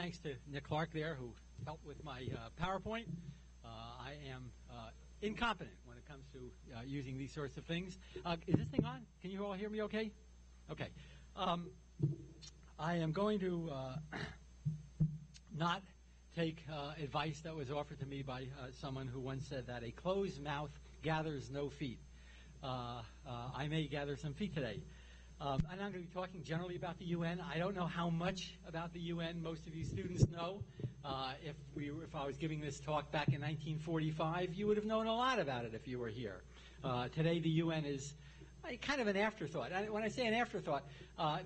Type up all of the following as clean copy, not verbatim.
thanks to Nick Clark there, who helped with my PowerPoint. I am incompetent when it comes to using these sorts of things. Is this thing on? Can you all hear me okay? Okay. I am going to not take advice that was offered to me by someone who once said that a closed mouth gathers no feet. I may gather some feet today. And I'm going to be talking generally about the UN. I don't know how much about the UN most of you students know. If I was giving this talk back in 1945, you would have known a lot about it if you were here. Today the UN is kind of an afterthought. When I say an afterthought,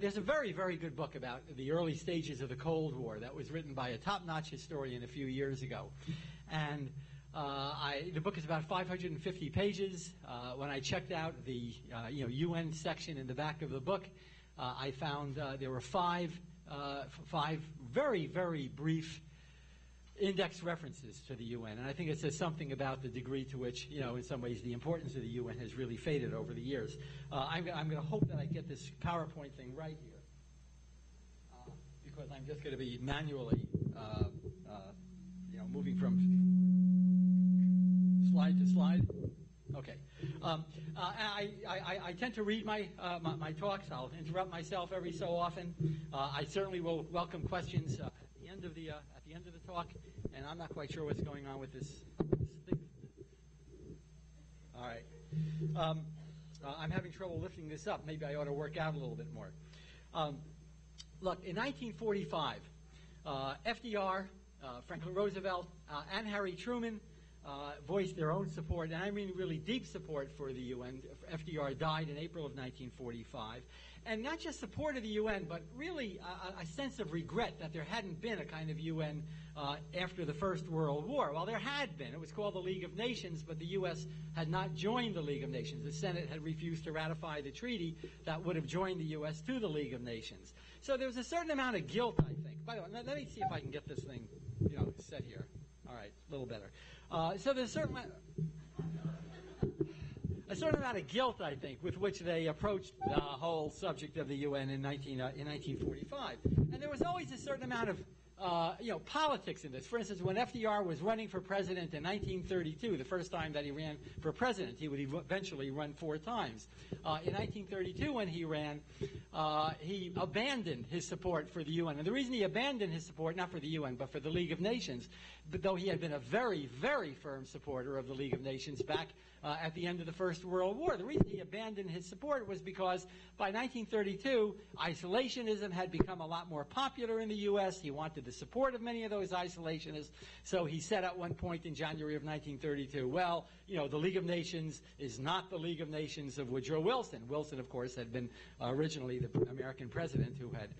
there's a very, very good book about the early stages of the Cold War that was written by a top-notch historian a few years ago. And the book is about 550 pages. When I checked out the UN section in the back of the book, I found there were five very, very brief index references to the UN, and I think it says something about the degree to which, in some ways, the importance of the UN has really faded over the years. I'm going to hope that I get this PowerPoint thing right here, because I'm just going to be manually, moving from slide to slide. Okay. I tend to read my talks. I'll interrupt myself every so often. I certainly will welcome questions at the end of the talk, and I'm not quite sure what's going on with this thing. All right. I'm having trouble lifting this up. Maybe I ought to work out a little bit more. Look, in 1945, FDR, Franklin Roosevelt, and Harry Truman voiced their own support, and I mean really deep support for the UN. FDR died in April of 1945. And not just support of the UN, but really a sense of regret that there hadn't been a kind of UN after the First World War. Well, there had been. It was called the League of Nations, but the U.S. had not joined the League of Nations. The Senate had refused to ratify the treaty that would have joined the U.S. to the League of Nations. So there was a certain amount of guilt, I think. By the way, let me see if I can get this thing, set here. All right, a little better. So there's a certain amount of guilt, I think, with which they approached the whole subject of the UN in 1945. And there was always a certain amount of politics in this. For instance, when FDR was running for president in 1932, the first time that he ran for president, he would eventually run 4 times. In 1932, when he ran, he abandoned his support for the UN. And the reason he abandoned his support, not for the UN, but for the League of Nations, but though he had been a very, very firm supporter of the League of Nations back at the end of the First World War, the reason he abandoned his support was because by 1932, isolationism had become a lot more popular in the U.S. He wanted the support of many of those isolationists. So he said at one point in January of 1932, well, the League of Nations is not the League of Nations of Woodrow Wilson. Wilson, of course, had been originally the American president who had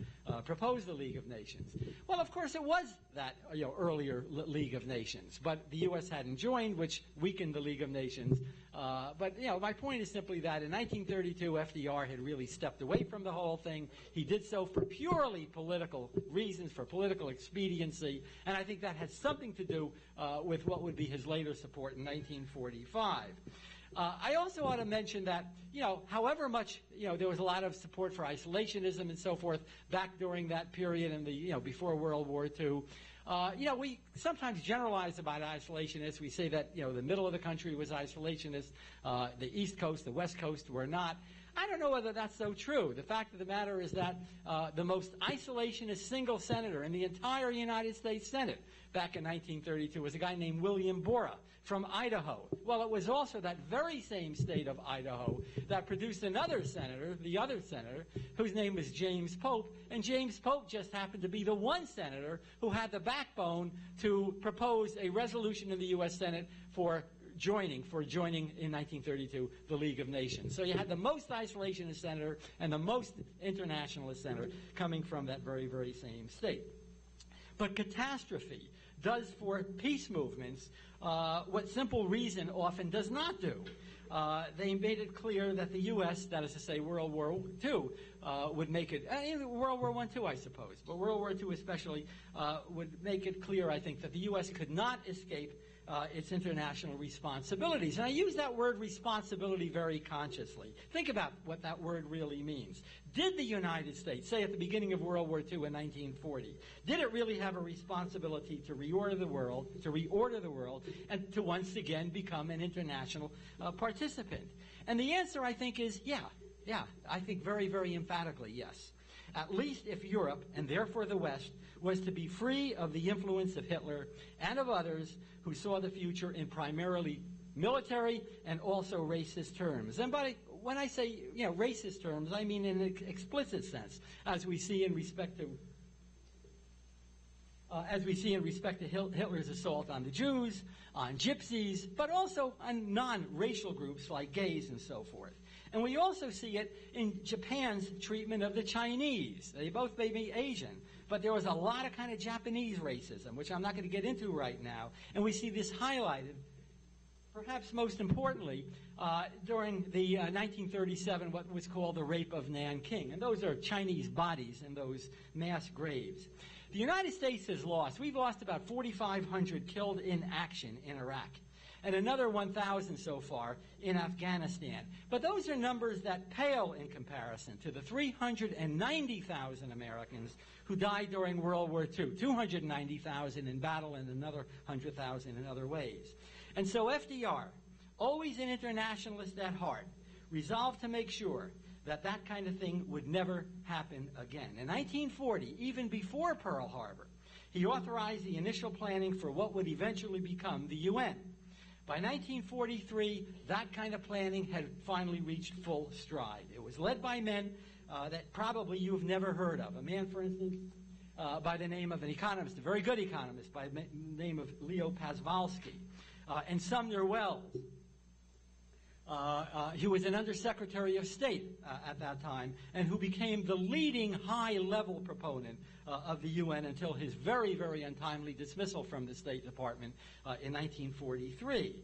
proposed the League of Nations. Well, of course, it was that earlier League of Nations, but the U.S. hadn't joined, which weakened the League of Nations. But my point is simply that in 1932, FDR had really stepped away from the whole thing. He did so for purely political reasons, for political expediency, and I think that had something to do with what would be his later support in 1945. I also ought to mention that, however much, there was a lot of support for isolationism and so forth back during that period in the, before World War II. We sometimes generalize about isolationists. We say that, the middle of the country was isolationist, the East Coast, the West Coast were not. I don't know whether that's so true. The fact of the matter is that the most isolationist single senator in the entire United States Senate back in 1932 was a guy named William Borah from Idaho. Well, it was also that very same state of Idaho that produced another senator, the other senator, whose name was James Pope, and James Pope just happened to be the one senator who had the backbone to propose a resolution in the U.S. Senate for joining in 1932 the League of Nations. So you had the most isolationist senator and the most internationalist senator coming from that very, very same state. But catastrophe does for peace movements what simple reason often does not do. They made it clear that the U.S., that is to say World War II, would make it, World War I too, I suppose, but World War II especially would make it clear, I think, that the U.S. could not escape its international responsibilities. And I use that word responsibility very consciously. Think about what that word really means. Did the United States, say at the beginning of World War II in 1940, did it really have a responsibility to reorder the world, and to once again become an international participant? And the answer, I think, is yeah, I think very, very emphatically yes. At least if Europe, and therefore the West, was to be free of the influence of Hitler and of others who saw the future in primarily military and also racist terms. And when I say, racist terms, I mean in an explicit sense, as we see in respect to Hitler's assault on the Jews, on gypsies, but also on non-racial groups like gays and so forth. And we also see it in Japan's treatment of the Chinese. They both may be Asian, but there was a lot of kind of Japanese racism, which I'm not going to get into right now. And we see this highlighted, perhaps most importantly, during the 1937, what was called the Rape of Nanking. And those are Chinese bodies in those mass graves. The United States has lost. We've lost about 4,500 killed in action in Iraq, and another 1,000 so far in Afghanistan. But those are numbers that pale in comparison to the 390,000 Americans who died during World War II, 290,000 in battle and another 100,000 in other ways. And so FDR, always an internationalist at heart, resolved to make sure that that kind of thing would never happen again. In 1940, even before Pearl Harbor, he authorized the initial planning for what would eventually become the UN. By 1943, that kind of planning had finally reached full stride. It was led by men that probably you've never heard of. A man, for instance, by the name of an economist, a very good economist, by the name of Leo Pasvalsky, and Sumner Wells. He was an undersecretary of state at that time, and who became the leading high-level proponent of the UN until his very, very untimely dismissal from the State Department in 1943.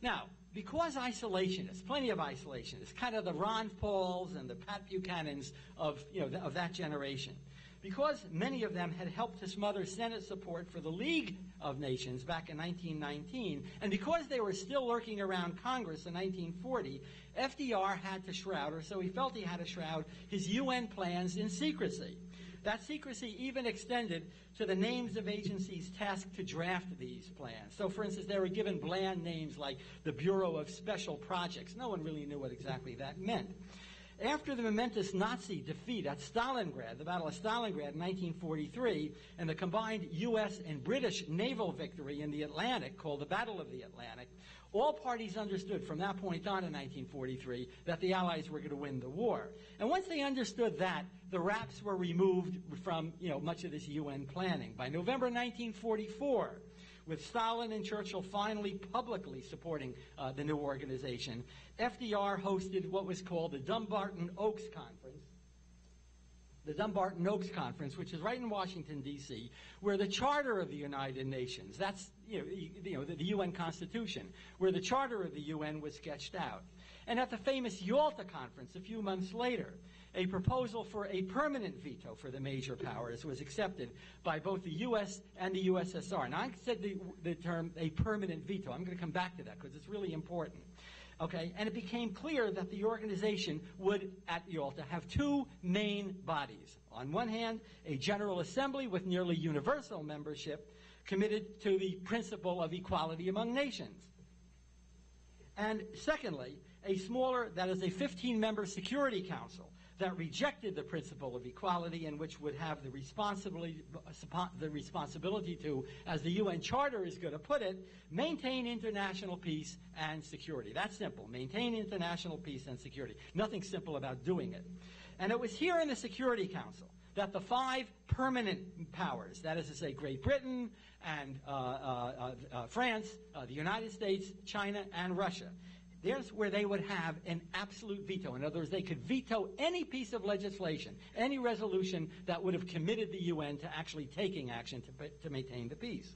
Now, because isolationists, plenty of isolationists, kind of the Ron Pauls and the Pat Buchanans of that generation, because many of them had helped to smother Senate support for the League of Nations back in 1919, and because they were still lurking around Congress in 1940, FDR had to shroud, or so he felt he had to shroud, his UN plans in secrecy. That secrecy even extended to the names of agencies tasked to draft these plans. So, for instance, they were given bland names like the Bureau of Special Projects. No one really knew what exactly that meant. After the momentous Nazi defeat at Stalingrad, the Battle of Stalingrad in 1943, and the combined U.S. and British naval victory in the Atlantic, called the Battle of the Atlantic, all parties understood from that point on in 1943 that the Allies were going to win the war. And once they understood that, the wraps were removed from much of this UN planning. By November 1944, with Stalin and Churchill finally publicly supporting the new organization, FDR hosted what was called the Dumbarton Oaks Conference. The Dumbarton Oaks Conference, which is right in Washington, D.C., where the Charter of the United Nations, that's the UN Constitution, where the Charter of the UN was sketched out. And at the famous Yalta Conference a few months later, a proposal for a permanent veto for the major powers was accepted by both the U.S. and the USSR. Now, I said the term a permanent veto. I'm going to come back to that because it's really important. Okay, and it became clear that the organization would, at Yalta, have two main bodies. On one hand, a General Assembly with nearly universal membership committed to the principle of equality among nations. And secondly, a smaller, that is a 15-member Security Council that rejected the principle of equality and which would have the responsibility to, as the UN Charter is going to put it, maintain international peace and security. That's simple. Maintain international peace and security. Nothing simple about doing it. And it was here in the Security Council that the five permanent powers, that is to say Great Britain and France, the United States, China, and Russia, there's where they would have an absolute veto. In other words, they could veto any piece of legislation, any resolution that would have committed the UN to actually taking action to maintain the peace.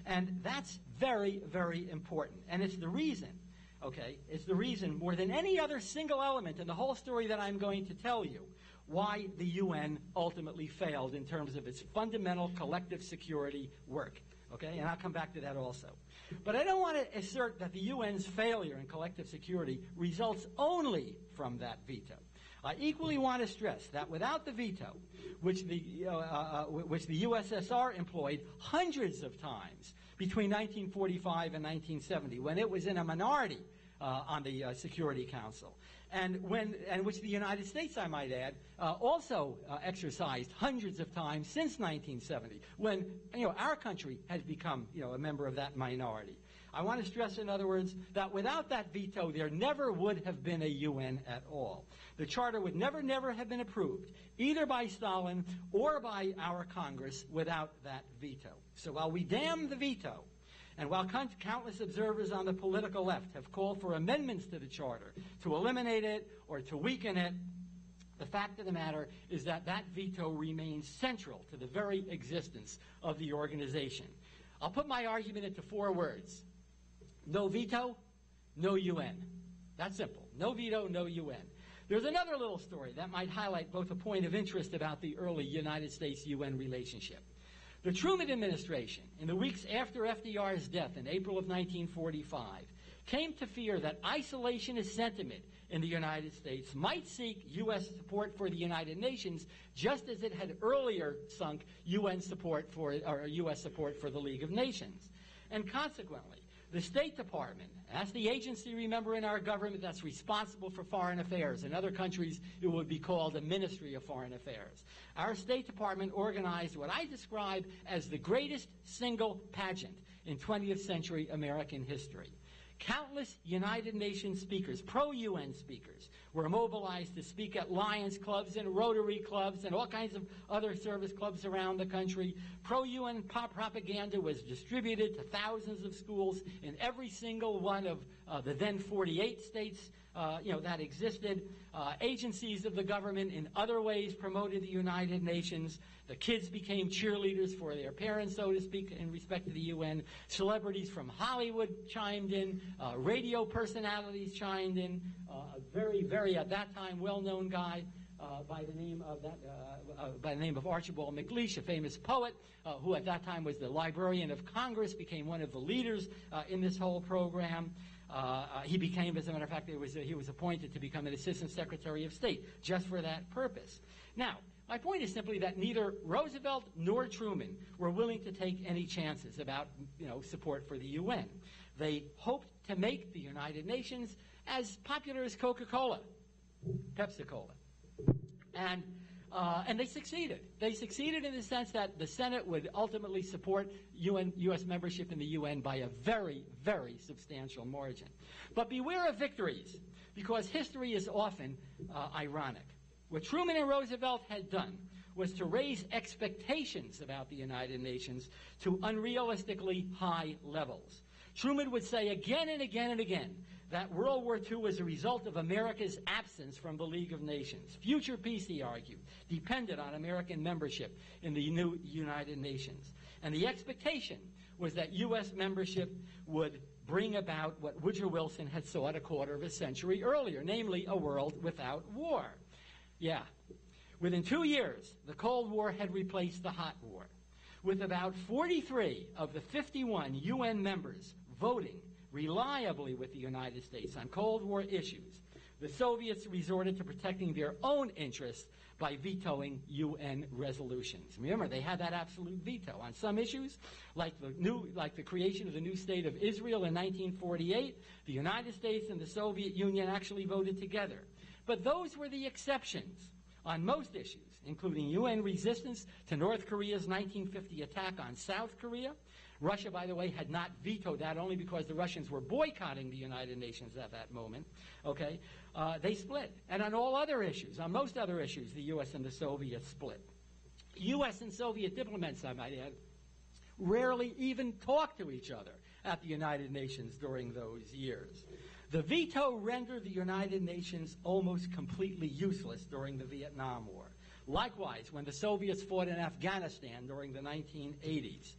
And that's very, very important. And it's the reason, it's the reason more than any other single element in the whole story that I'm going to tell you, why the UN ultimately failed in terms of its fundamental collective security work. Okay, and I'll come back to that also. But I don't want to assert that the UN's failure in collective security results only from that veto. I equally want to stress that without the veto, which the USSR employed hundreds of times between 1945 and 1970, when it was in a minority on the Security Council, and which the United States, I might add, also exercised hundreds of times since 1970, when our country has become a member of that minority. I want to stress, in other words, that without that veto, there never would have been a UN at all. The Charter would never have been approved, either by Stalin or by our Congress, without that veto. So while we damn the veto, and while countless observers on the political left have called for amendments to the Charter to eliminate it or to weaken it, the fact of the matter is that that veto remains central to the very existence of the organization. I'll put my argument into 4 words. No veto, no UN. That's simple. No veto, no UN. There's another little story that might highlight both a point of interest about the early United States-UN relationship. The Truman administration, in the weeks after FDR's death in April of 1945, came to fear that isolationist sentiment in the United States might seek U.S. support for the United Nations, just as it had earlier sunk U.S. support for the League of Nations. And consequently, the State Department, that's the agency, remember, in our government that's responsible for foreign affairs. In other countries, it would be called a Ministry of Foreign Affairs. Our State Department organized what I describe as the greatest single pageant in 20th century American history. Countless United Nations speakers, pro-UN speakers, were mobilized to speak at Lions clubs and Rotary clubs and all kinds of other service clubs around the country. Pro-UN propaganda was distributed to thousands of schools in every single one of the then 48 states that existed. Agencies of the government in other ways promoted the United Nations. The kids became cheerleaders for their parents, so to speak, in respect to the UN. Celebrities from Hollywood chimed in. Radio personalities chimed in. A very, at that time, well-known guy by the name of Archibald MacLeish, a famous poet, who at that time was the Librarian of Congress, became one of the leaders in this whole program. He became, as a matter of fact, he was appointed to become an Assistant Secretary of State just for that purpose. Now, my point is simply that neither Roosevelt nor Truman were willing to take any chances about, support for the UN. They hoped to make the United Nations as popular as Coca-Cola, Pepsi-Cola. And they succeeded. They succeeded in the sense that the Senate would ultimately support U.S. membership in the UN by a very, very substantial margin. But beware of victories, because history is often ironic. What Truman and Roosevelt had done was to raise expectations about the United Nations to unrealistically high levels. Truman would say again and again and again that World War II was a result of America's absence from the League of Nations. Future peace, he argued, depended on American membership in the new United Nations. And the expectation was that U.S. membership would bring about what Woodrow Wilson had sought a quarter of a century earlier, namely a world without war. Yeah. Within 2 years, the Cold War had replaced the Hot War, with about 43 of the 51 UN members voting reliably with the United States on Cold War issues. The Soviets resorted to protecting their own interests by vetoing UN resolutions. Remember, they had that absolute veto on some issues, like the creation of the new state of Israel in 1948. The United States and the Soviet Union actually voted together. But those were the exceptions on most issues, including UN resistance to North Korea's 1950 attack on South Korea. Russia, by the way, had not vetoed that only because the Russians were boycotting the United Nations at that moment. Okay, they split. And on all other issues, on most other issues, the U.S. and the Soviets split. U.S. and Soviet diplomats, I might add, rarely even talked to each other at the United Nations during those years. The veto rendered the United Nations almost completely useless during the Vietnam War. Likewise, when the Soviets fought in Afghanistan during the 1980s.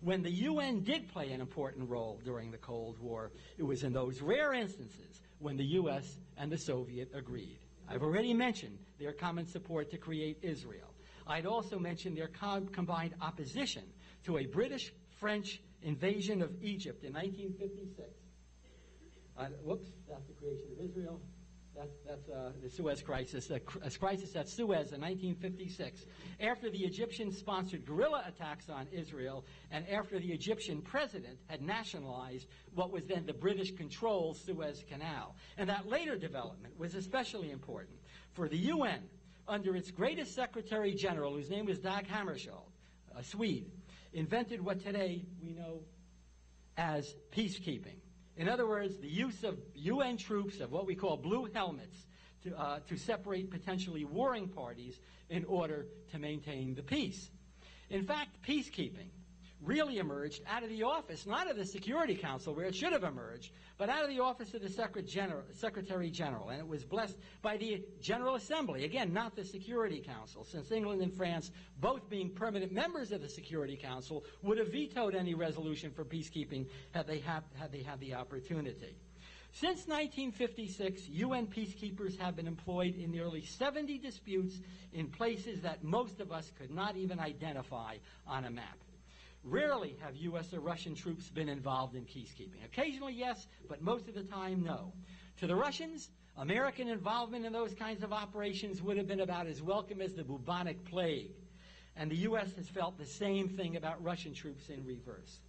When the UN did play an important role during the Cold War, it was in those rare instances when the U.S. and the Soviet agreed. I've already mentioned their common support to create Israel. I'd also mention their combined opposition to a British-French invasion of Egypt in 1956. Whoops, that's the creation of Israel. That's the Suez Crisis, a crisis at Suez in 1956, after the Egyptians sponsored guerrilla attacks on Israel and after the Egyptian president had nationalized what was then the British-controlled Suez Canal. And that later development was especially important for the UN, under its greatest Secretary General, whose name was Dag Hammarskjöld, a Swede, invented what today we know as peacekeeping. In other words, the use of UN troops, of what we call blue helmets, to separate potentially warring parties in order to maintain the peace. In fact, peacekeeping really emerged out of the office, not of the Security Council, where it should have emerged, but out of the office of the Secretary General. And it was blessed by the General Assembly, again, not the Security Council, since England and France, both being permanent members of the Security Council, would have vetoed any resolution for peacekeeping had they had the opportunity. Since 1956, UN peacekeepers have been employed in nearly 70 disputes in places that most of us could not even identify on a map. Rarely have U.S. or Russian troops been involved in peacekeeping. Occasionally, yes, but most of the time, no. To the Russians, American involvement in those kinds of operations would have been about as welcome as the bubonic plague. And the U.S. has felt the same thing about Russian troops in reverse.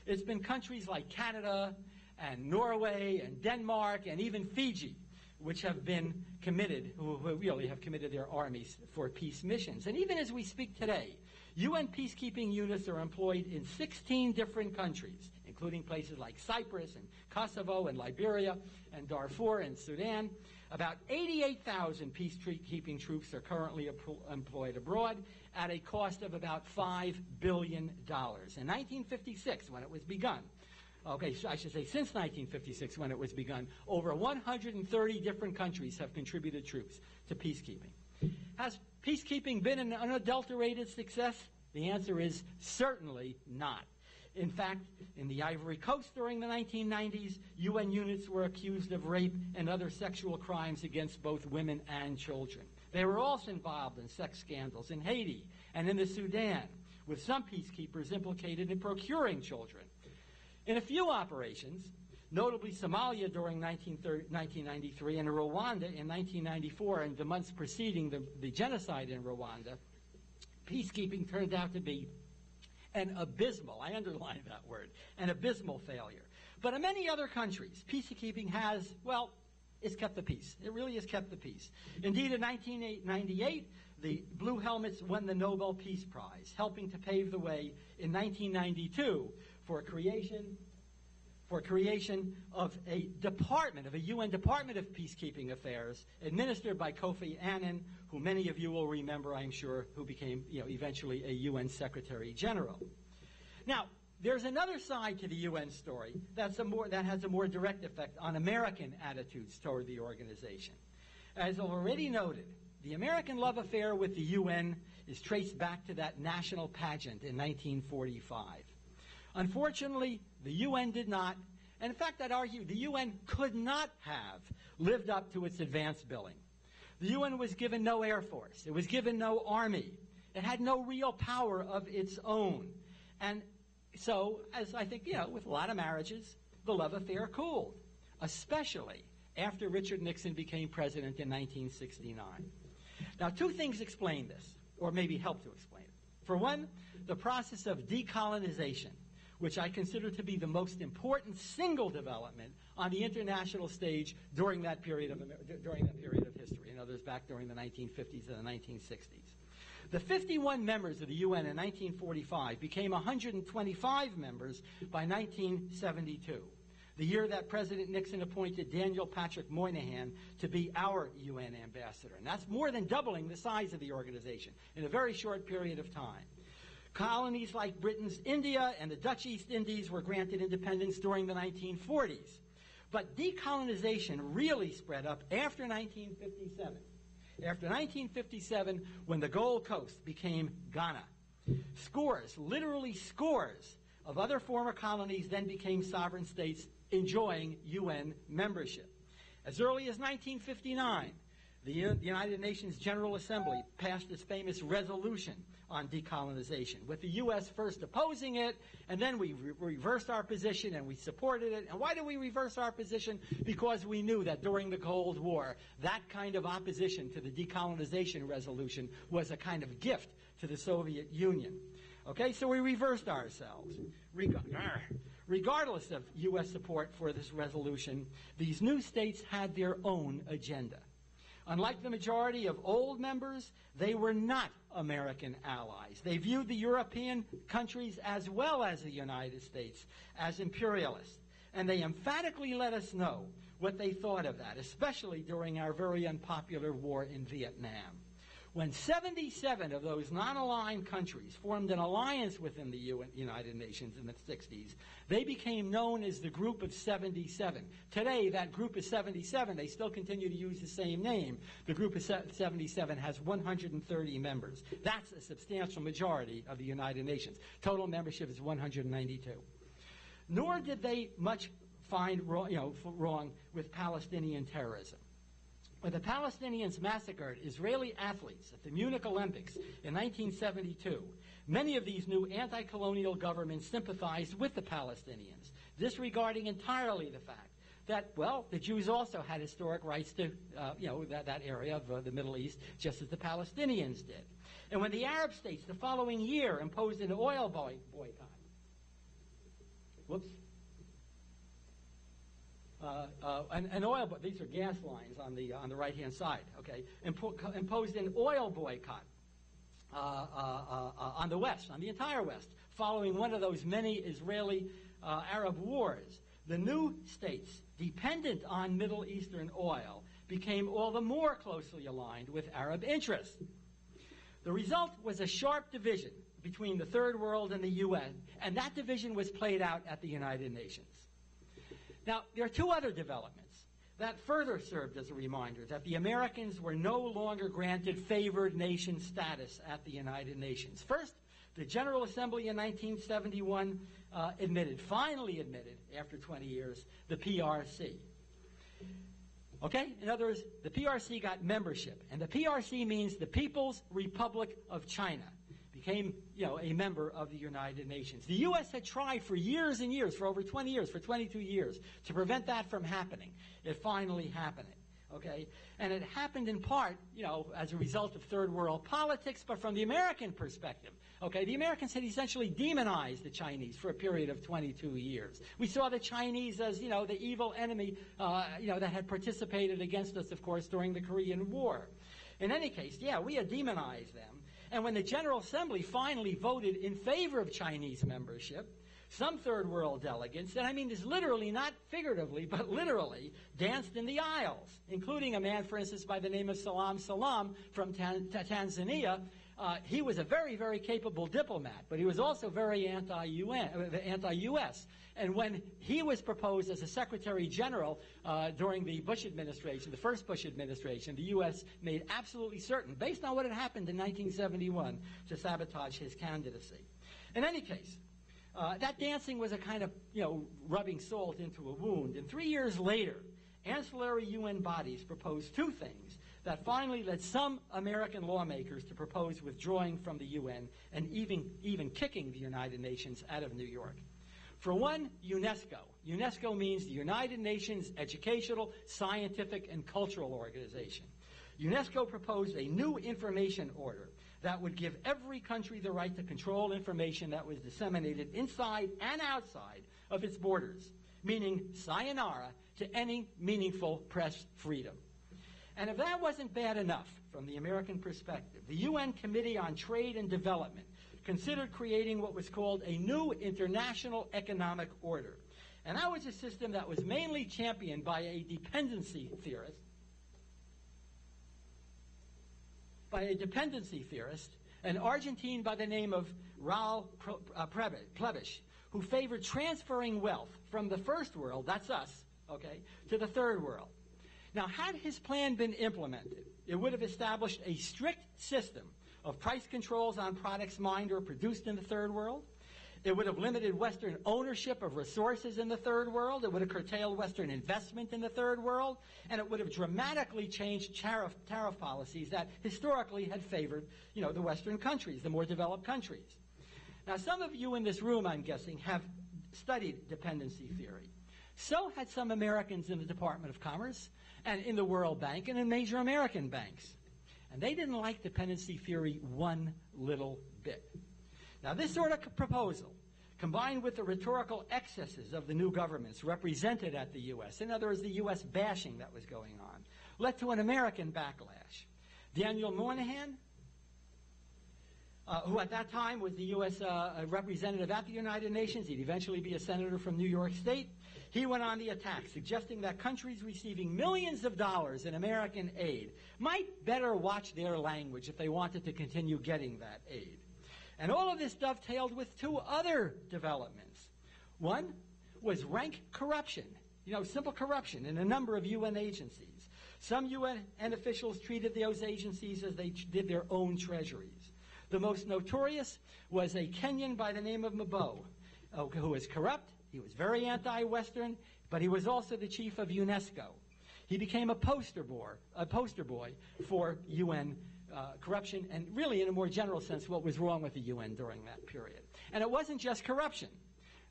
It's been countries like Canada and Norway and Denmark and even Fiji which have been committed, who really have committed their armies for peace missions. And even as we speak today, UN peacekeeping units are employed in 16 different countries, including places like Cyprus and Kosovo and Liberia and Darfur and Sudan. About 88,000 peacekeeping troops are currently employed abroad at a cost of about $5 billion. In 1956, when it was begun, I should say since 1956 when it was begun, over 130 different countries have contributed troops to peacekeeping. Has peacekeeping been an unadulterated success? The answer is certainly not. In fact, in the Ivory Coast during the 1990s, UN units were accused of rape and other sexual crimes against both women and children. They were also involved in sex scandals in Haiti and in the Sudan, with some peacekeepers implicated in procuring children. In a few operations, notably Somalia during 1993 and Rwanda in 1994 and the months preceding the genocide in Rwanda, peacekeeping turned out to be an abysmal, I underline that word, an abysmal failure. But in many other countries, peacekeeping has, well, it's kept the peace. It really has kept the peace. Indeed, in 1998, the Blue Helmets won the Nobel Peace Prize, helping to pave the way in 1992 for creation of a department, of a UN Department of Peacekeeping Affairs, administered by Kofi Annan, who many of you will remember, I'm sure, who became, eventually a UN Secretary General. Now, there's another side to the UN story that has a more direct effect on American attitudes toward the organization. As already noted, the American love affair with the UN is traced back to that national pageant in 1945. Unfortunately, the UN did not, and in fact, I'd argue the UN could not have lived up to its advance billing. The UN was given no air force. It was given no army. It had no real power of its own. And so, as I think, with a lot of marriages, the love affair cooled, especially after Richard Nixon became president in 1969. Now, two things explain this, or maybe help to explain it. For one, the process of decolonization, which I consider to be the most important single development on the international stage during that period of history. In other words, back during the 1950s and the 1960s. The 51 members of the UN in 1945 became 125 members by 1972, the year that President Nixon appointed Daniel Patrick Moynihan to be our UN ambassador. And that's more than doubling the size of the organization in a very short period of time. Colonies like Britain's India and the Dutch East Indies were granted independence during the 1940s. But decolonization really spread up after 1957. After 1957, when the Gold Coast became Ghana, literally scores, of other former colonies then became sovereign states enjoying UN membership. As early as 1959, The United Nations General Assembly passed its famous resolution on decolonization, with the U.S. first opposing it, and then we reversed our position and we supported it. And why did we reverse our position? Because we knew that during the Cold War, that kind of opposition to the decolonization resolution was a kind of gift to the Soviet Union. Okay, so we reversed ourselves. Regardless of U.S. support for this resolution, these new states had their own agenda. Unlike the majority of old members, they were not American allies. They viewed the European countries as well as the United States as imperialists. And they emphatically let us know what they thought of that, especially during our very unpopular war in Vietnam. When 77 of those non-aligned countries formed an alliance within the United Nations in the 60s, they became known as the Group of 77. Today, that Group of 77, they still continue to use the same name. The Group of 77 has 130 members. That's a substantial majority of the United Nations. Total membership is 192. Nor did they much find wrong with Palestinian terrorism. When the Palestinians massacred Israeli athletes at the Munich Olympics in 1972, many of these new anti-colonial governments sympathized with the Palestinians, disregarding entirely the fact that, well, the Jews also had historic rights to, that area of the Middle East, just as the Palestinians did. And when the Arab states the following year imposed an oil boycott, these are gas lines on the right-hand side, okay, imposed an oil boycott on the West, on the entire West, following one of those many Israeli-Arab wars. The new states, dependent on Middle Eastern oil, became all the more closely aligned with Arab interests. The result was a sharp division between the Third World and the UN, and that division was played out at the United Nations. Now, there are two other developments that further served as a reminder that the Americans were no longer granted favored nation status at the United Nations. First, the General Assembly in 1971 finally admitted, after 20 years, the PRC. Okay? In other words, the PRC got membership, and the PRC means the People's Republic of China. Became, a member of the United Nations. The U.S. had tried for years and years, for over 20 years, for 22 years, to prevent that from happening. It finally happened, okay? And it happened in part, as a result of third world politics, but from the American perspective, okay? The Americans had essentially demonized the Chinese for a period of 22 years. We saw the Chinese as, the evil enemy, that had participated against us, of course, during the Korean War. In any case, we had demonized them. And when the General Assembly finally voted in favor of Chinese membership, some third world delegates, and I mean this literally, not figuratively, but literally, danced in the aisles, including a man, for instance, by the name of Salam Salam from Tanzania. He was a very, very capable diplomat, but he was also very anti-U.S. And when he was proposed as a Secretary General during the Bush administration, the first Bush administration, the U.S. made absolutely certain, based on what had happened in 1971, to sabotage his candidacy. In any case, that dancing was a kind of, rubbing salt into a wound. And 3 years later, ancillary UN bodies proposed two things that finally led some American lawmakers to propose withdrawing from the UN and even kicking the United Nations out of New York. For one, UNESCO. UNESCO means the United Nations Educational, Scientific, and Cultural Organization. UNESCO proposed a new information order that would give every country the right to control information that was disseminated inside and outside of its borders, meaning sayonara to any meaningful press freedom. And if that wasn't bad enough from the American perspective, the UN Committee on Trade and Development considered creating what was called a new international economic order. And that was a system that was mainly championed by a dependency theorist, an Argentine by the name of Raul Prebisch, who favored transferring wealth from the first world, that's us, okay, to the third world. Now, had his plan been implemented, it would have established a strict system of price controls on products mined or produced in the third world. It would have limited Western ownership of resources in the Third World. It would have curtailed Western investment in the Third World. And it would have dramatically changed tariff policies that historically had favored, the Western countries, the more developed countries. Now, some of you in this room, I'm guessing, have studied dependency theory. So had some Americans in the Department of Commerce and in the World Bank and in major American banks. And they didn't like dependency theory one little bit. Now, this sort of proposal, combined with the rhetorical excesses of the new governments represented at the U.S., in other words, the U.S. bashing that was going on, led to an American backlash. Daniel Moynihan, who at that time was the U.S. Representative at the United Nations, he'd eventually be a senator from New York State, he went on the attack, suggesting that countries receiving millions of dollars in American aid might better watch their language if they wanted to continue getting that aid. And all of this dovetailed with two other developments. One was rank corruption, simple corruption in a number of UN agencies. Some UN officials treated those agencies as they did their own treasuries. The most notorious was a Kenyan by the name of Mabo, who was corrupt. He was very anti-Western, but he was also the chief of UNESCO. He became a poster boy for UN corruption, and really, in a more general sense, what was wrong with the UN during that period. And it wasn't just corruption.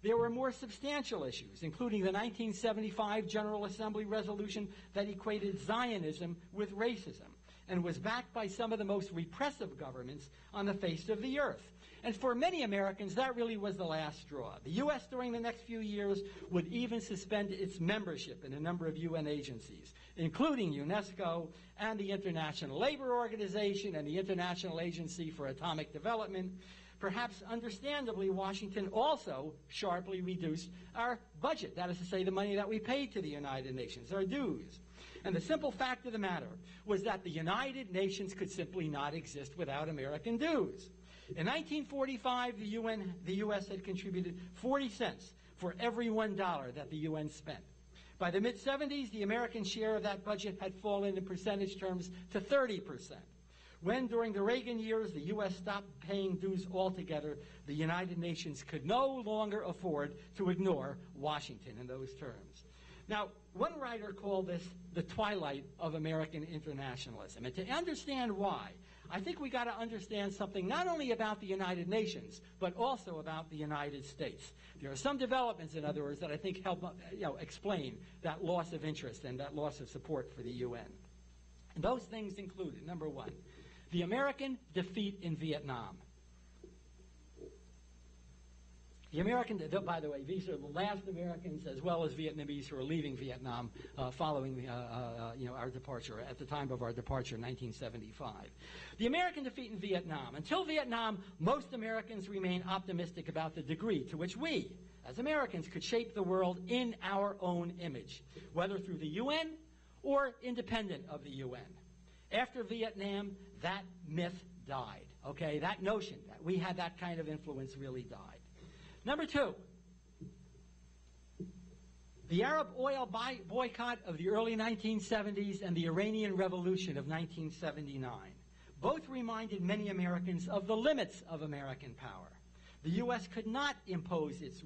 There were more substantial issues, including the 1975 General Assembly resolution that equated Zionism with racism and was backed by some of the most repressive governments on the face of the earth. And for many Americans, that really was the last straw. The U.S. during the next few years would even suspend its membership in a number of UN agencies, including UNESCO and the International Labor Organization and the International Agency for Atomic Development. Perhaps understandably, Washington also sharply reduced our budget, that is to say, the money that we paid to the United Nations, our dues. And the simple fact of the matter was that the United Nations could simply not exist without American dues. In 1945, the U.S. had contributed 40 cents for every $1 that the UN spent. By the mid-'70s, the American share of that budget had fallen in percentage terms to 30%. When, during the Reagan years, the U.S. stopped paying dues altogether, the United Nations could no longer afford to ignore Washington in those terms. Now, one writer called this the twilight of American internationalism. And to understand why, I think we got to understand something not only about the United Nations, but also about the United States. There are some developments, in other words, that I think help explain that loss of interest and that loss of support for the UN. And those things included, number one, the American defeat in Vietnam. The American, by the way, these are the last Americans as well as Vietnamese who are leaving Vietnam following our departure, at the time of our departure in 1975. The American defeat in Vietnam. Until Vietnam, most Americans remain optimistic about the degree to which we, as Americans, could shape the world in our own image, whether through the UN or independent of the UN. After Vietnam, that myth died, okay? That notion that we had that kind of influence really died. Number two, the Arab oil boycott of the early 1970s and the Iranian Revolution of 1979 both reminded many Americans of the limits of American power. The U.S. could not impose its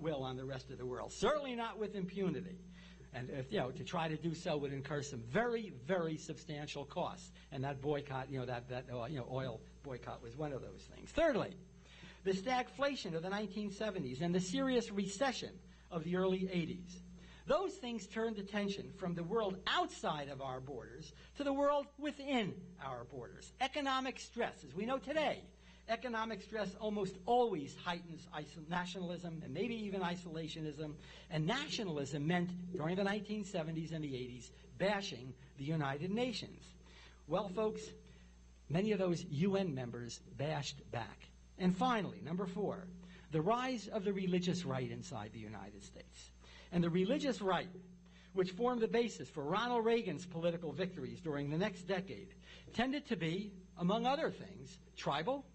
will on the rest of the world, certainly not with impunity. And to try to do so would incur some very, very substantial costs. And that boycott, oil boycott was one of those things. Thirdly, the stagflation of the 1970s and the serious recession of the early 80s. Those things turned attention from the world outside of our borders to the world within our borders. Economic stress, as we know today, economic stress almost always heightens nationalism and maybe even isolationism. And nationalism meant, during the 1970s and the 80s, bashing the United Nations. Well, folks, many of those UN members bashed back. And finally, number four, the rise of the religious right inside the United States. And the religious right, which formed the basis for Ronald Reagan's political victories during the next decade, tended to be, among other things, tribal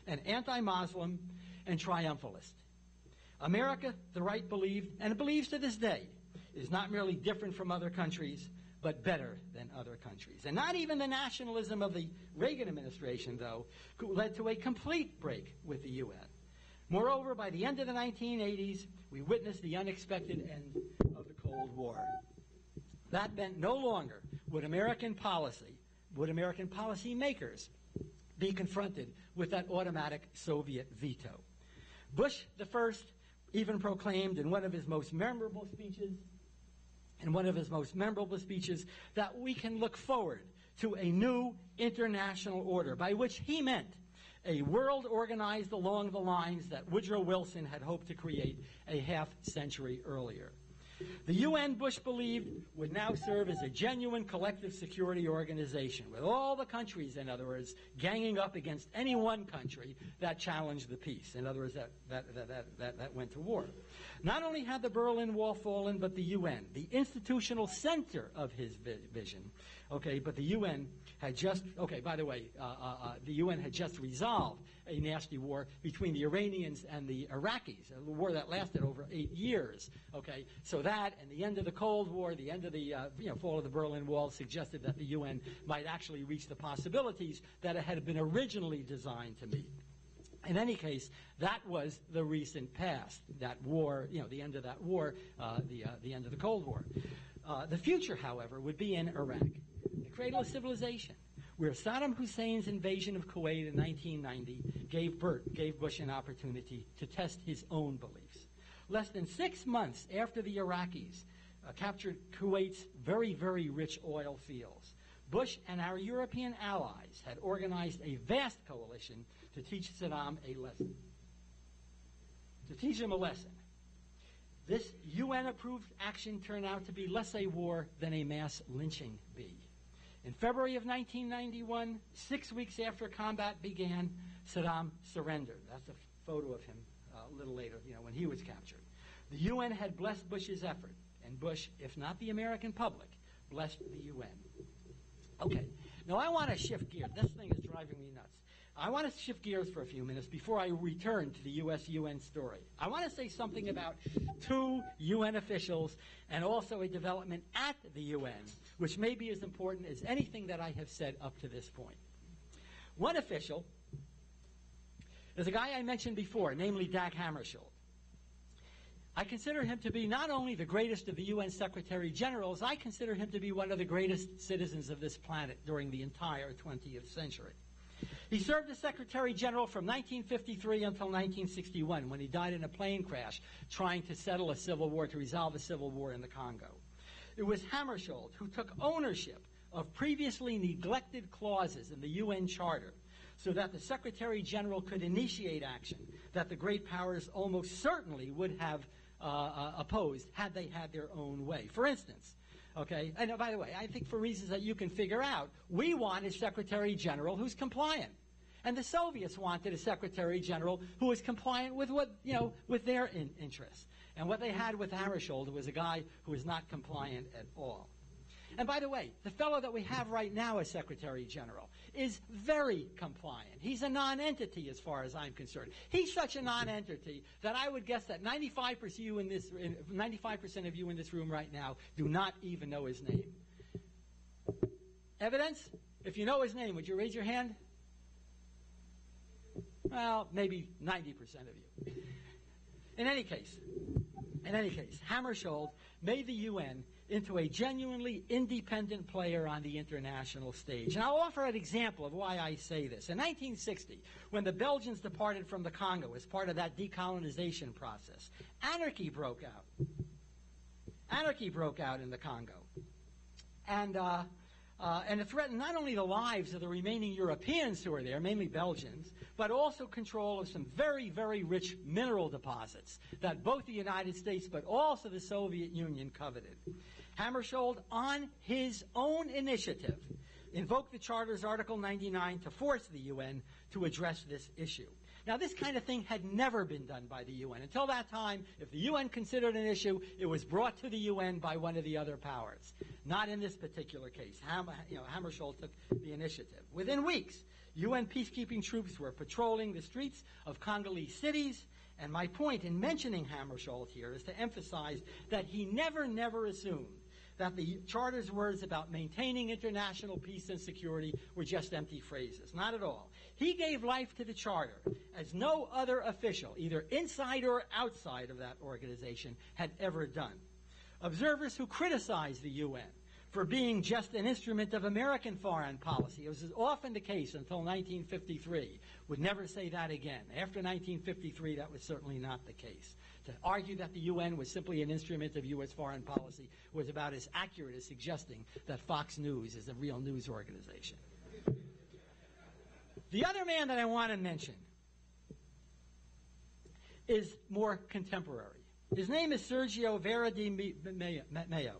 and anti-Muslim and triumphalist. America, the right believed, and believes to this day, is not merely different from other countries, but better than other countries. And not even the nationalism of the Reagan administration, though, led to a complete break with the UN. Moreover, by the end of the 1980s, we witnessed the unexpected end of the Cold War. That meant no longer would American policymakers be confronted with that automatic Soviet veto. Bush the first even proclaimed in one of his most memorable speeches, that we can look forward to a new international order, by which he meant a world organized along the lines that Woodrow Wilson had hoped to create a half-century earlier. The UN, Bush believed, would now serve as a genuine collective security organization, with all the countries, in other words, ganging up against any one country that challenged the peace. In other words, that went to war. Not only had the Berlin Wall fallen, but the UN, the institutional center of his vision, but the UN had just, the UN had just resolved a nasty war between the Iranians and the Iraqis, a war that lasted over 8 years. So that and the end of the Cold War, the end of the fall of the Berlin Wall, suggested that the UN might actually reach the possibilities that it had been originally designed to meet. In any case, that was the recent past. That war, the end of that war, the end of the Cold War. The future, however, would be in Iraq, the cradle of civilization, where Saddam Hussein's invasion of Kuwait in 1990 gave Bush an opportunity to test his own beliefs. Less than 6 months after the Iraqis captured Kuwait's very, very rich oil fields, Bush and our European allies had organized a vast coalition to teach Saddam a lesson. To teach him a lesson. This UN-approved action turned out to be less a war than a mass lynching bee. In February of 1991, 6 weeks after combat began, Saddam surrendered. That's a photo of him a little later, when he was captured. The UN had blessed Bush's effort, and Bush, if not the American public, blessed the UN. Okay, now I want to shift gears. This thing is driving me nuts. I want to shift gears for a few minutes before I return to the U.S.-UN story. I want to say something about 2 UN officials and also a development at the UN, which may be as important as anything that I have said up to this point. One official is a guy I mentioned before, namely Dag Hammarskjöld. I consider him to be not only the greatest of the UN Secretary Generals, I consider him to be one of the greatest citizens of this planet during the entire 20th century. He served as Secretary General from 1953 until 1961, when he died in a plane crash trying to settle a civil war, to resolve a civil war in the Congo. It was Hammarskjöld who took ownership of previously neglected clauses in the UN Charter so that the Secretary General could initiate action that the great powers almost certainly would have opposed had they had their own way. For instance, and by the way, I think for reasons that you can figure out, we want a Secretary General who's compliant. And the Soviets wanted a Secretary General who was compliant with with their interests. And what they had with Hammarskjöld was a guy who was not compliant at all. And by the way, the fellow that we have right now as Secretary General is very compliant. He's a non-entity as far as I'm concerned. He's such a non-entity that I would guess that 95% of you in this room right now do not even know his name. Evidence? If you know his name, would you raise your hand? Well, maybe 90% of you. In any case, Hammarskjöld made the UN into a genuinely independent player on the international stage. And I'll offer an example of why I say this. In 1960, when the Belgians departed from the Congo as part of that decolonization process, anarchy broke out. Anarchy broke out in the Congo. And it threatened not only the lives of the remaining Europeans who were there, mainly Belgians, but also control of some very, very rich mineral deposits that both the United States but also the Soviet Union coveted. Hammarskjöld, on his own initiative, invoked the Charter's Article 99 to force the UN to address this issue. Now, this kind of thing had never been done by the UN. Until that time, if the UN considered an issue, it was brought to the UN by one of the other powers. Not in this particular case. Hammarskjöld took the initiative. Within weeks, UN peacekeeping troops were patrolling the streets of Congolese cities, and my point in mentioning Hammarskjöld here is to emphasize that he never assumed that the Charter's words about maintaining international peace and security were just empty phrases. Not at all. He gave life to the Charter as no other official, either inside or outside of that organization, had ever done. Observers who criticize the UN for being just an instrument of American foreign policy, as is often the case until 1953, would never say that again. After 1953, that was certainly not the case. To argue that the UN was simply an instrument of U.S. foreign policy was about as accurate as suggesting that Fox News is a real news organization. The other man that I want to mention is more contemporary. His name is Sergio Vera di Maio,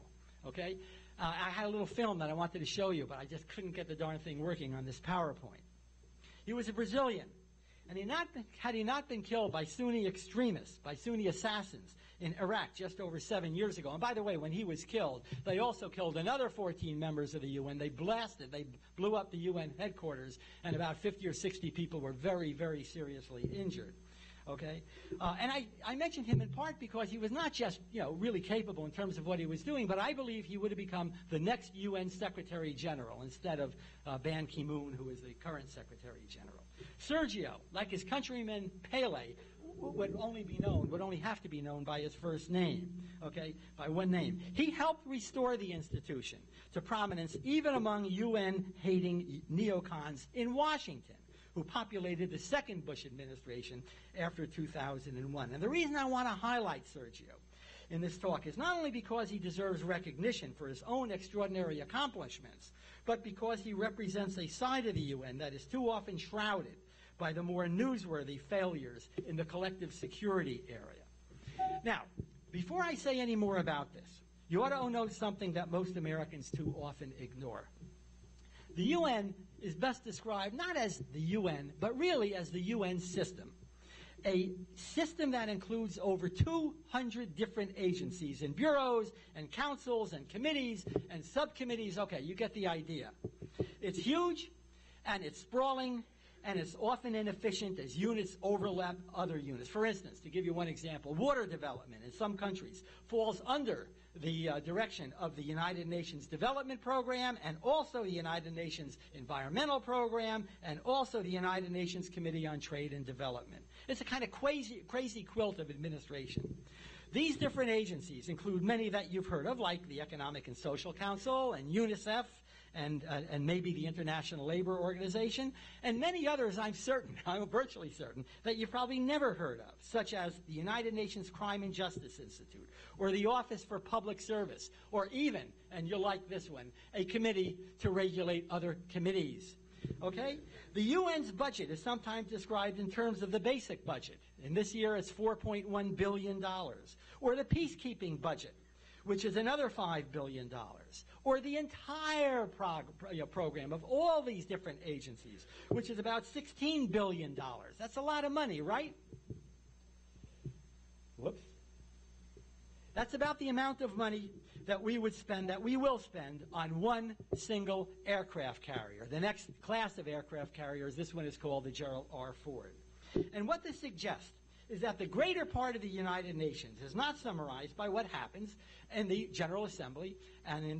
okay? I had a little film that I wanted to show you, but I just couldn't get the darn thing working on this PowerPoint. He was a Brazilian, and had he not been killed by Sunni extremists, by Sunni assassins in Iraq just over 7 years ago. And by the way, when he was killed, they also killed another 14 members of the UN. They blew up the UN headquarters, and about 50 or 60 people were very, very seriously injured. Okay, and I mentioned him in part because he was not just, really capable in terms of what he was doing, but I believe he would have become the next UN Secretary General instead of Ban Ki-moon, who is the current Secretary General. Sergio, like his countryman Pele, would only have to be known by his first name, okay, by one name. He helped restore the institution to prominence even among UN-hating neocons in Washington, who populated the second Bush administration after 2001. And the reason I want to highlight Sergio in this talk is not only because he deserves recognition for his own extraordinary accomplishments, but because he represents a side of the UN that is too often shrouded by the more newsworthy failures in the collective security area. Now, before I say any more about this, you ought to know something that most Americans too often ignore. The UN is best described not as the UN, but really as the UN system. A system that includes over 200 different agencies and bureaus and councils and committees and subcommittees. Okay, you get the idea. It's huge, and it's sprawling, and it's often inefficient as units overlap other units. For instance, to give you one example, water development in some countries falls under the direction of the United Nations Development Program, and also the United Nations Environmental Program, and also the United Nations Committee on Trade and Development. It's a kind of crazy quilt of administration. These different agencies include many that you've heard of, like the Economic and Social Council and UNICEF, and maybe the International Labor Organization, and many others I'm virtually certain, that you've probably never heard of, such as the United Nations Crime and Justice Institute, or the Office for Public Service, or even, and you'll like this one, a committee to regulate other committees. Okay? The UN's budget is sometimes described in terms of the basic budget. And this year it's $4.1 billion. Or the peacekeeping budget, which is another $5 billion. Or the entire program of all these different agencies, which is about $16 billion. That's a lot of money, right? Whoops. That's about the amount of money that we will spend on one single aircraft carrier. The next class of aircraft carriers, this one is called the Gerald R. Ford. And what this suggests is that the greater part of the United Nations is not summarized by what happens in the General Assembly and in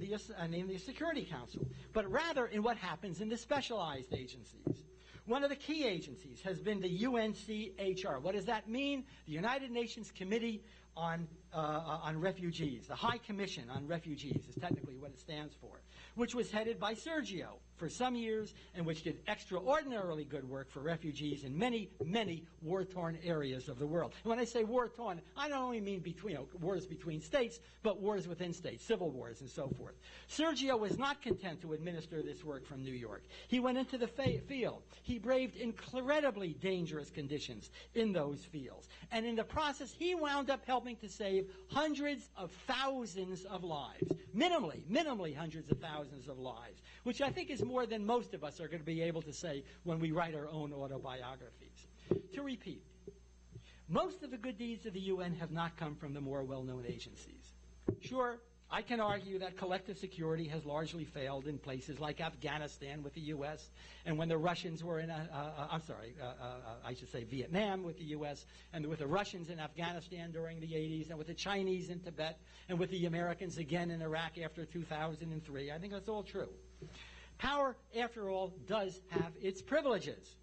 the Security Council, but rather in what happens in the specialized agencies. One of the key agencies has been the UNCHR. What does that mean? The United Nations Committee on Refugees. The High Commission on Refugees is technically what it stands for, which was headed by Sergio for some years and which did extraordinarily good work for refugees in many, many war-torn areas of the world. And when I say war-torn, I don't only mean wars between states, but wars within states, civil wars and so forth. Sergio was not content to administer this work from New York. He went into the field. He braved incredibly dangerous conditions in those fields. And in the process, he wound up helping to save hundreds of thousands of lives, minimally hundreds of thousands of lives, which I think is more than most of us are going to be able to say when we write our own autobiographies. To repeat, most of the good deeds of the UN have not come from the more well-known agencies. Sure, I can argue that collective security has largely failed in places like Afghanistan with the U.S. and when the Russians were in, I should say Vietnam with the U.S. and with the Russians in Afghanistan during the 80s and with the Chinese in Tibet and with the Americans again in Iraq after 2003. I think that's all true. Power, after all, does have its privileges.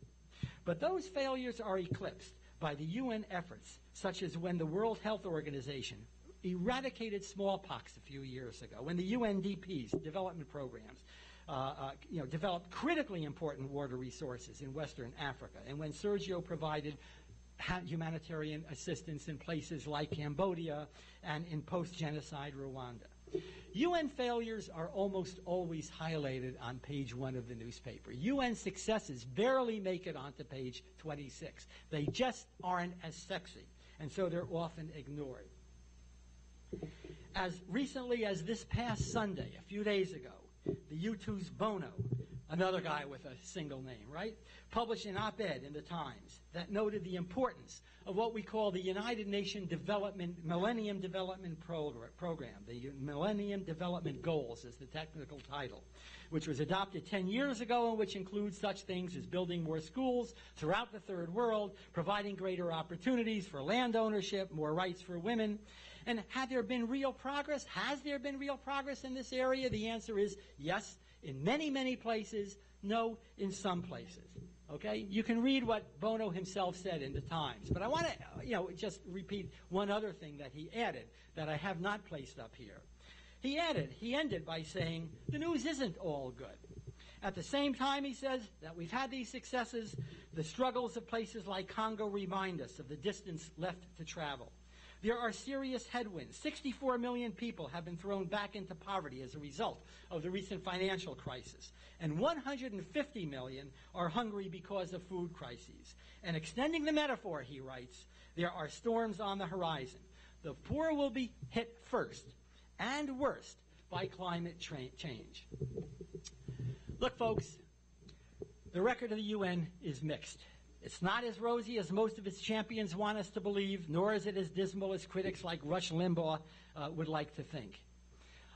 But those failures are eclipsed by the UN efforts, such as when the World Health Organization eradicated smallpox a few years ago, when the UNDP's development programs developed critically important water resources in Western Africa, and when Sergio provided humanitarian assistance in places like Cambodia and in post-genocide Rwanda. UN failures are almost always highlighted on page 1 of the newspaper. UN successes barely make it onto page 26. They just aren't as sexy, and so they're often ignored. As recently as this past Sunday, a few days ago, the U2's Bono, another guy with a single name, right, published an op-ed in the Times that noted the importance of what we call the United Nations Millennium Development Program. The Millennium Development Goals is the technical title, which was adopted 10 years ago and which includes such things as building more schools throughout the third world, providing greater opportunities for land ownership, more rights for women. And had there been real progress? Has there been real progress in this area? The answer is yes, in many, many places, no, in some places. Okay? You can read what Bono himself said in the Times. But I want to, just repeat one other thing that he added that I have not placed up here. He ended by saying, the news isn't all good. At the same time, he says that we've had these successes, the struggles of places like Congo remind us of the distance left to travel. There are serious headwinds. 64 million people have been thrown back into poverty as a result of the recent financial crisis. And 150 million are hungry because of food crises. And extending the metaphor, he writes, there are storms on the horizon. The poor will be hit first and worst by climate change. Look, folks, the record of the UN is mixed. It's not as rosy as most of its champions want us to believe, nor is it as dismal as critics like Rush Limbaugh would like to think.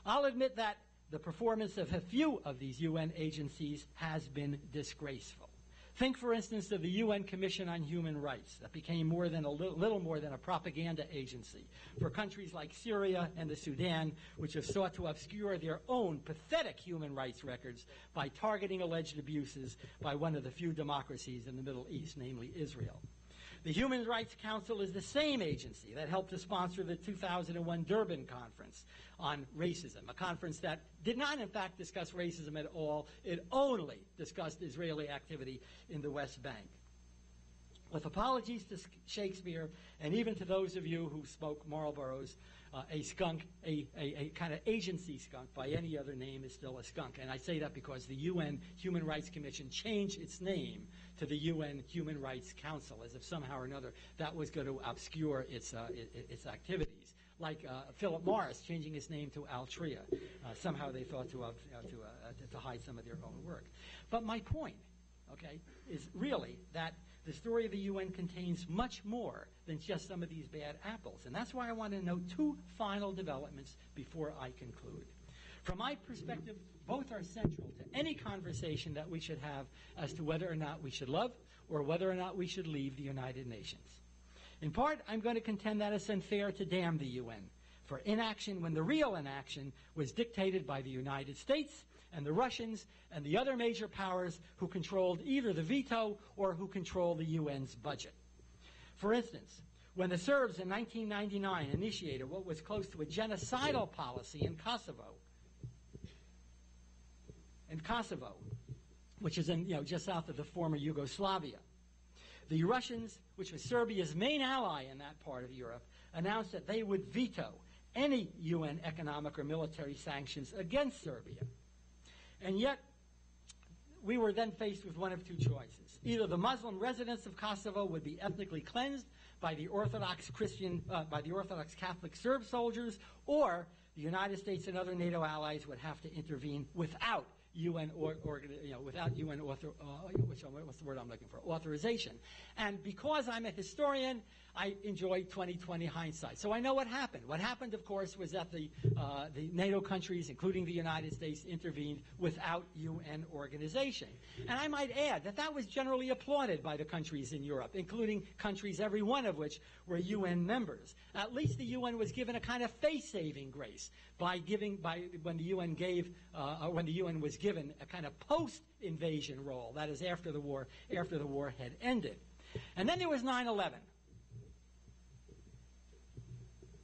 I'll admit that the performance of a few of these UN agencies has been disgraceful. Think, for instance, of the UN Commission on Human Rights that became little more than a propaganda agency for countries like Syria and the Sudan, which have sought to obscure their own pathetic human rights records by targeting alleged abuses by one of the few democracies in the Middle East, namely Israel. The Human Rights Council is the same agency that helped to sponsor the 2001 Durban Conference on racism, a conference that did not, in fact, discuss racism at all. It only discussed Israeli activity in the West Bank. With apologies to Shakespeare and even to those of you who smoke Marlboros, a skunk, a kind of agency skunk by any other name is still a skunk. And I say that because the UN Human Rights Commission changed its name to the UN Human Rights Council, as if somehow or another that was going to obscure its activities. Like Philip Morris changing his name to Altria. Somehow they thought to hide some of their own work. But my point, okay, is really that the story of the UN contains much more than just some of these bad apples. And that's why I want to note two final developments before I conclude. From my perspective, both are central to any conversation that we should have as to whether or not we should love or whether or not we should leave the United Nations. In part, I'm going to contend that it's unfair to damn the UN for inaction when the real inaction was dictated by the United States and the Russians and the other major powers who controlled either the veto or who control the UN's budget. For instance, when the Serbs in 1999 initiated what was close to a genocidal policy in Kosovo, which is just south of the former Yugoslavia, the Russians, which was Serbia's main ally in that part of Europe, announced that they would veto any UN economic or military sanctions against Serbia. And yet, we were then faced with one of two choices. Either the Muslim residents of Kosovo would be ethnically cleansed by the Orthodox Catholic Serb soldiers, or the United States and other NATO allies would have to intervene without authorization. And because I'm a historian, I enjoy 20/20 hindsight. So I know what happened. What happened, of course, was that the NATO countries, including the United States, intervened without UN organization. And I might add that that was generally applauded by the countries in Europe, including countries, every one of which were UN members. At least the UN was given a kind of face-saving grace when the UN was given a kind of post-invasion role, that is after the war had ended. And then there was 9/11.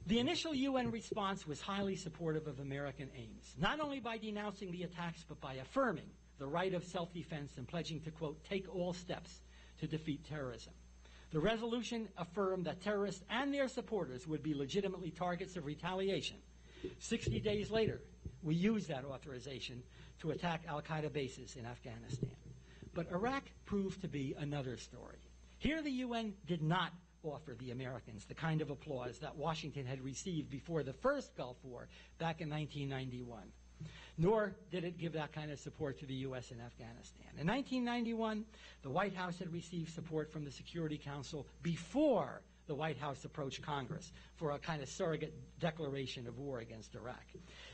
The initial UN response was highly supportive of American aims, not only by denouncing the attacks, but by affirming the right of self-defense and pledging to, quote, take all steps to defeat terrorism. The resolution affirmed that terrorists and their supporters would be legitimately targets of retaliation. 60 days later, we used that authorization to attack al-Qaeda bases in Afghanistan. But Iraq proved to be another story. Here the UN did not offer the Americans the kind of applause that Washington had received before the first Gulf War back in 1991. Nor did it give that kind of support to the U.S. in Afghanistan. In 1991, the White House had received support from the Security Council before the White House approached Congress for a kind of surrogate declaration of war against Iraq.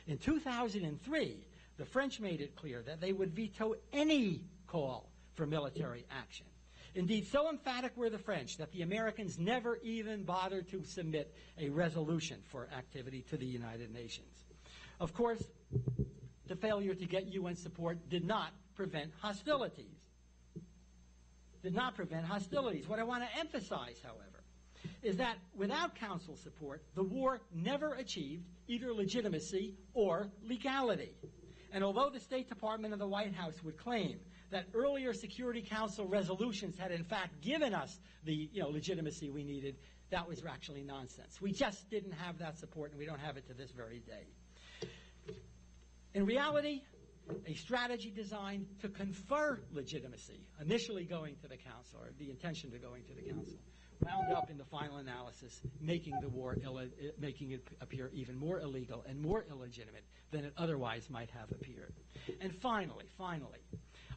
In 2003, the French made it clear that they would veto any call for military action. Indeed, so emphatic were the French that the Americans never even bothered to submit a resolution for activity to the United Nations. Of course, the failure to get UN support did not prevent hostilities. What I want to emphasize, however, is that without Council support, the war never achieved either legitimacy or legality. And although the State Department and the White House would claim that earlier Security Council resolutions had in fact given us the legitimacy we needed, that was actually nonsense. We just didn't have that support, and we don't have it to this very day. In reality, a strategy designed to confer legitimacy, initially going to the Council, or the intention to going to the Council, wound up in the final analysis making the war, making it appear even more illegal and more illegitimate than it otherwise might have appeared. And finally,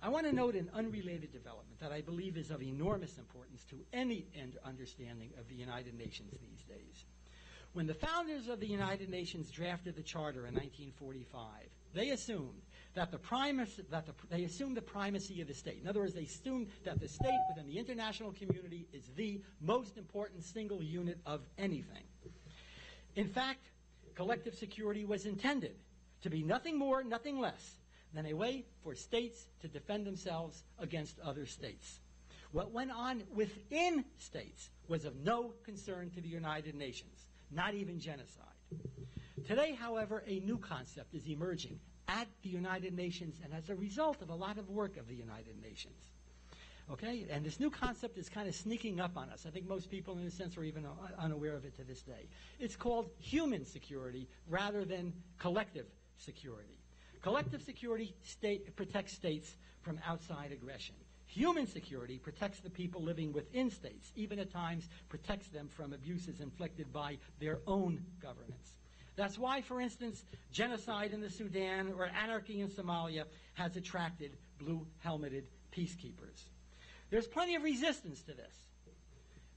I want to note an unrelated development that I believe is of enormous importance to any understanding of the United Nations these days. When the founders of the United Nations drafted the Charter in 1945, they assumed that the primacy of the state. In other words, they assumed that the state within the international community is the most important single unit of anything. In fact, collective security was intended to be nothing more, nothing less than a way for states to defend themselves against other states. What went on within states was of no concern to the United Nations, not even genocide. Today, however, a new concept is emerging at the United Nations and as a result of a lot of work of the United Nations. Okay? And this new concept is kind of sneaking up on us. I think most people, in a sense, are even unaware of it to this day. It's called human security rather than collective security. Collective security protects states from outside aggression. Human security protects the people living within states, even at times protects them from abuses inflicted by their own governments. That's why, for instance, genocide in the Sudan or anarchy in Somalia has attracted blue-helmeted peacekeepers. There's plenty of resistance to this,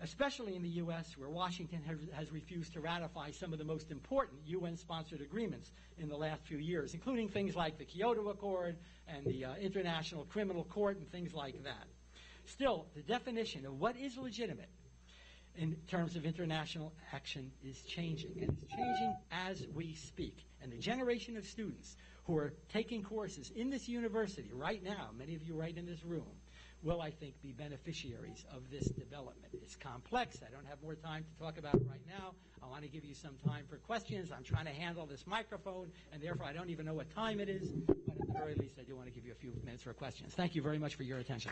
especially in the U.S., where Washington has refused to ratify some of the most important UN-sponsored agreements in the last few years, including things like the Kyoto Accord and the International Criminal Court and things like that. Still, the definition of what is legitimate in terms of international action is changing, and it's changing as we speak. And the generation of students who are taking courses in this university right now, many of you right in this room, will, I think, be beneficiaries of this development. It's complex. I don't have more time to talk about it right now. I want to give you some time for questions. I'm trying to handle this microphone, and therefore I don't even know what time it is, but at the very least I do want to give you a few minutes for questions. Thank you very much for your attention.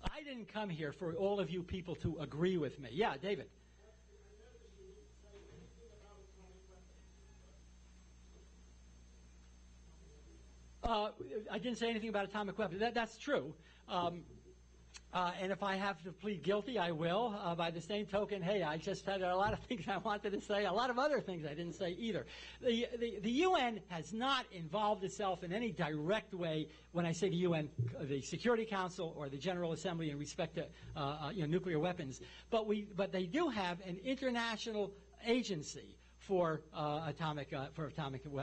I didn't come here for all of you people to agree with me. Yeah, David. I didn't say anything about atomic weapons. That's true. And if I have to plead guilty, I will. By the same token, hey, I just had a lot of things I wanted to say, a lot of other things I didn't say either. The UN has not involved itself in any direct way, when I say the UN, the Security Council or the General Assembly in respect to nuclear weapons. But they do have an international agency for atomic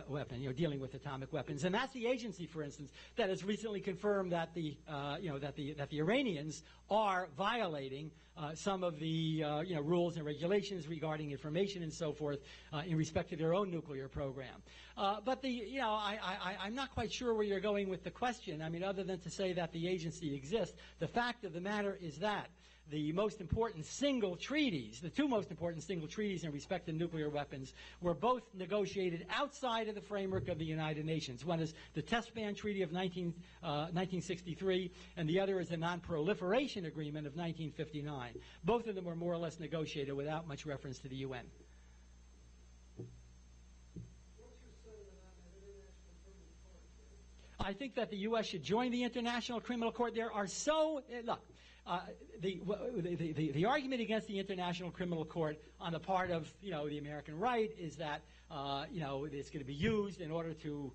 weapon, dealing with atomic weapons, and that's the agency, for instance, that has recently confirmed that the Iranians are violating some of the rules and regulations regarding information and so forth in respect to their own nuclear program. But I'm not quite sure where you're going with the question. I mean, other than to say that the agency exists, the fact of the matter is that the most important single treaties, the two most important single treaties in respect to nuclear weapons, were both negotiated outside of the framework of the United Nations. One is the Test Ban Treaty of 1963, and the other is the Non-Proliferation Agreement of 1959. Both of them were more or less negotiated without much reference to the UN. I think that the U.S. should join the International Criminal Court. There are the argument against the International Criminal Court on the part of the American right is that it's going to be used in order to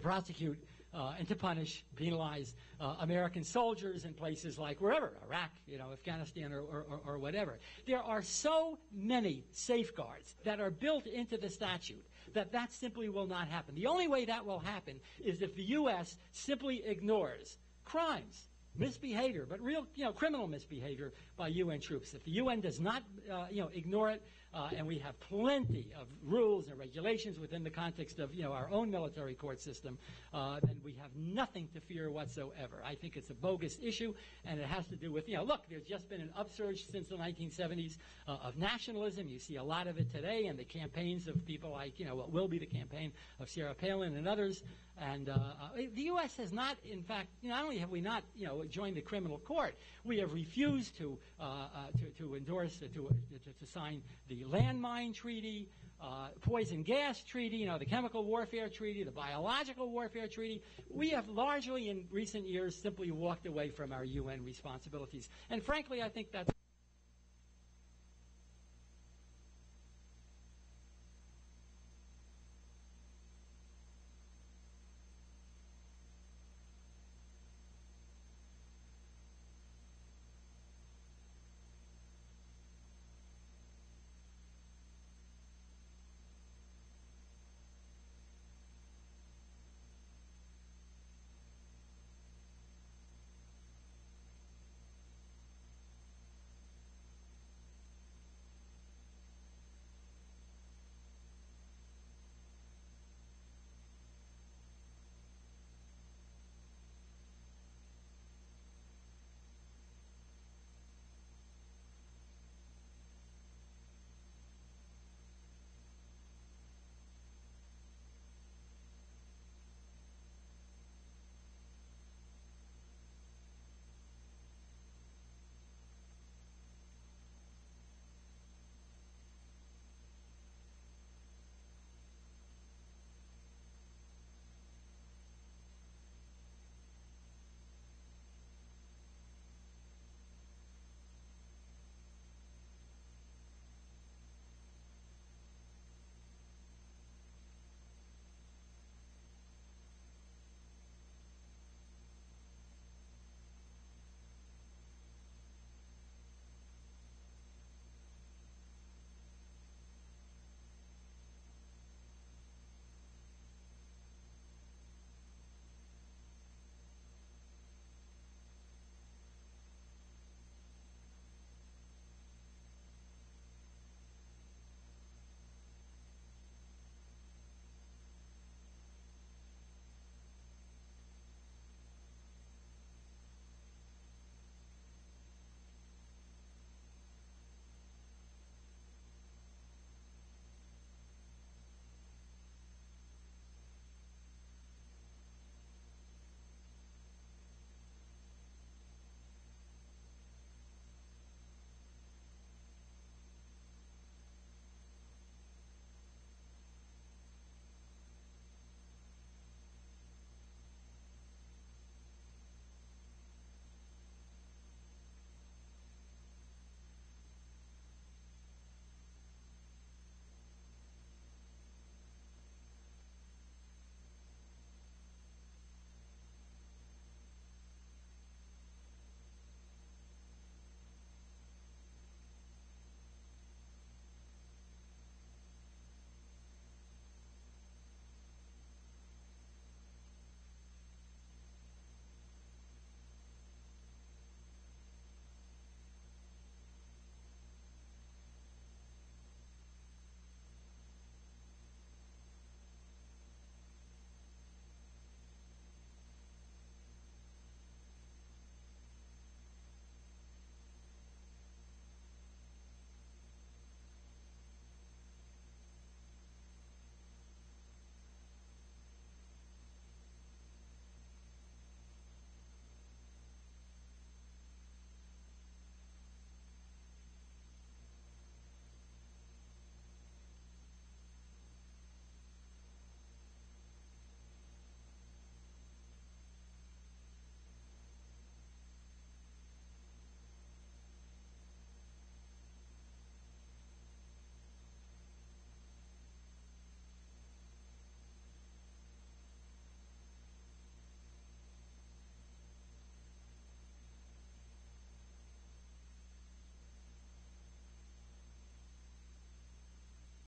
prosecute and to punish, penalize American soldiers in places like wherever, Iraq, Afghanistan, or whatever. There are so many safeguards that are built into the statute that simply will not happen. The only way that will happen is if the U.S. simply ignores crimes, misbehavior, but real, criminal misbehavior by UN troops. If the UN does not, ignore it, and we have plenty of rules and regulations within the context of, our own military court system, then we have nothing to fear whatsoever. I think it's a bogus issue, and it has to do with, look, there's just been an upsurge since the 1970s of nationalism. You see a lot of it today in the campaigns of people like, what will be the campaign of Sarah Palin and others. And the U.S. has not, in fact, not only have we not, joined the criminal court, we have refused to endorse, to sign the landmine treaty, poison gas treaty, the chemical warfare treaty, the biological warfare treaty. We have largely, in recent years, simply walked away from our UN responsibilities. And frankly, I think that's